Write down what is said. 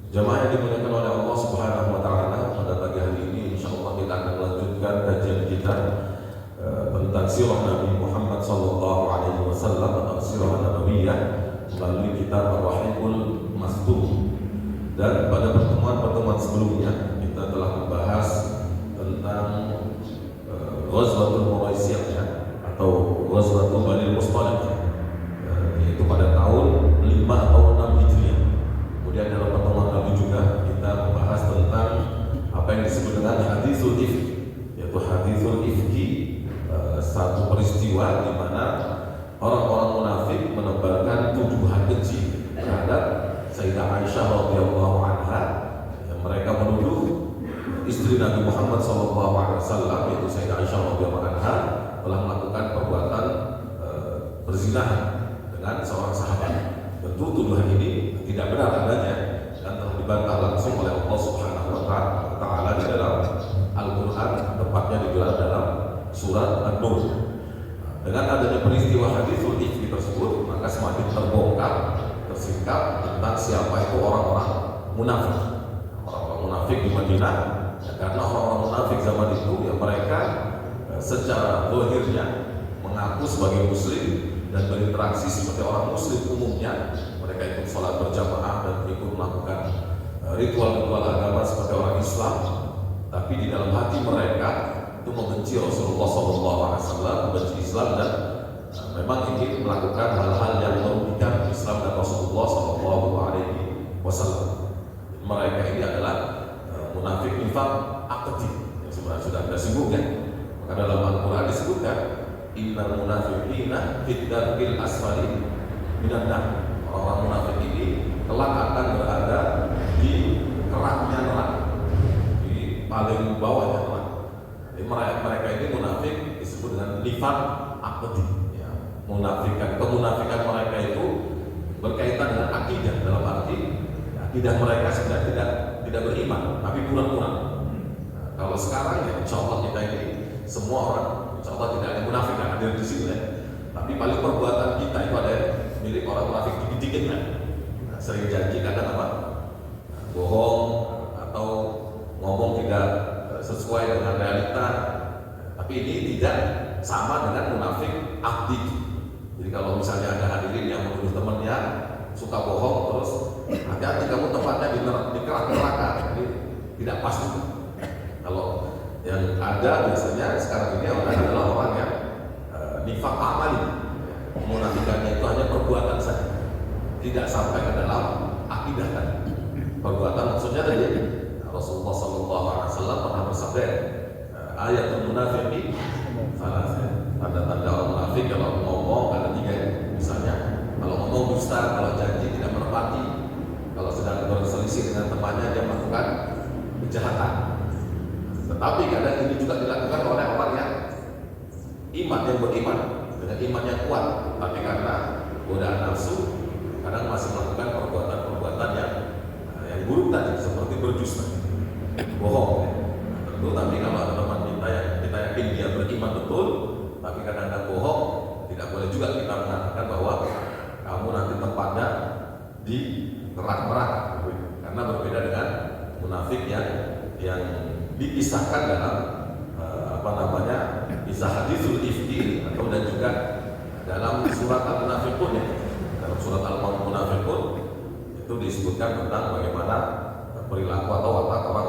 Jamaah yang dimuliakan oleh Allah Subhanahu wa taala, pada pagi hari ini insyaallah kita akan melanjutkan kajian kita tentang sirah Nabi Muhammad sallallahu alaihi wasallam atau sirah nabawiyah melalui kitab Ar-Rahiqul Mastum. Dan pada pertemuan-pertemuan sebelumnya kita telah membahas tentang Ghazwatul Muraisiyah atau Ghazwatul Bani Mustaliq, yaitu pada tahun 5 atau 6 Hijriah. Kemudian dalam pertemuan lalu juga kita membahas tentang apa yang disebut dengan hadithul ifki, yaitu hadithul ifki, satu peristiwa di mana orang-orang munafik menebarkan tuduhan keji terhadap Sayyidah Aisyah radhiyallahu anha. Mereka menuduh istri Nabi Muhammad SAW, yaitu Sayyidah Aisyah radhiyallahu anha, telah melakukan perbuatan perzinahan dengan seorang sahabat. Tentu tuduhan ini tidak benar adanya dan telah dibantah langsung oleh Allah Subhanahu wa taala di dalam Al-Qur'an, tepatnya digelar dalam surat An-Nur. Dengan adanya peristiwa hadithul ifki tersebut, maka semakin terbongkar, tersingkap tentang siapa itu orang-orang munafik. Orang-orang munafik di Madinah, karena orang-orang munafik zaman itu yang mereka secara zahirnya mengaku sebagai muslim dan berinteraksi seperti orang muslim umumnya. Mereka ikut sholat berjamaah dan ikut melakukan ritual-ritual agama seperti orang Islam, tapi di dalam hati mereka itu membenci Rasulullah SAW, membenci Islam, dan memang ingin melakukan hal-hal yang merugikan Islam dan Rasulullah SAW. Mereka ini adalah munafik nifaq aqdi yang sebenarnya sudah kita singgung ya. Maka dalam Al-Quran disebutkan innal munafiqina fid darkil asfali minan nar. Orang munafik ini kelak akan berada di keraknya neraka, di paling bawahnya neraka. Jadi mereka ini munafik disebut dengan nifaq aqdi ya. Kemunafikan mereka itu berkaitan dengan akidah, dalam arti akidah mereka sebenarnya tidak beriman tapi pura-pura. Kalau sekarang ya insyaallah kita ini semua orang insyaallah tidak ada munafik yang hadir di sini ya. Tapi paling perbuatan kita itu ada milik orang munafik dikit-dikit kan. Sering janji kadang apa? Bohong atau ngomong tidak sesuai dengan realita. Tapi ini tidak sama dengan munafik akdi. Jadi kalau misalnya ada hadirin yang menuduh temannya suka bohong, terus hati-hati kamu tempatnya di kerak neraka. Jadi tidak pas itu. Kalau yang ada biasanya sekarang ini orang adalah orang yang nifaq amali. Munafikannya itu hanya perbuatan saja, tidak sampai ke dalam akidah kan. Perbuatan maksudnya tadi Rasulullah SAW pernah bersabda, ayatul munafiqi salasah. Tanda-tanda orang munafik kalau ngomong ada 3. Misalnya kalau ngomong dusta, kalau janji tidak menepati, kalau sedang berselisih dengan temannya dia melakukan kejahatan. Tetapi kadang ini juga dilakukan oleh orang yang beriman dengan iman yang kuat, tapi karena godaan nafsu kadang masih melakukan perbuatan-perbuatan yang buruk tadi, seperti berdusta, bohong ya. Tentu tapi kalau ada teman kita yakin dia beriman betul, tapi kadang-kadang bohong, tidak boleh juga kita mengatakan bahwa kamu nanti tempatnya di neraka, karena berbeda dengan munafik yang dikisahkan dalam kisah hadithul ifki atau dan juga dalam surat Al-Munafiqun ya. Dalam surat Al-Munafiqun itu disebutkan tentang bagaimana perilaku atau watak orang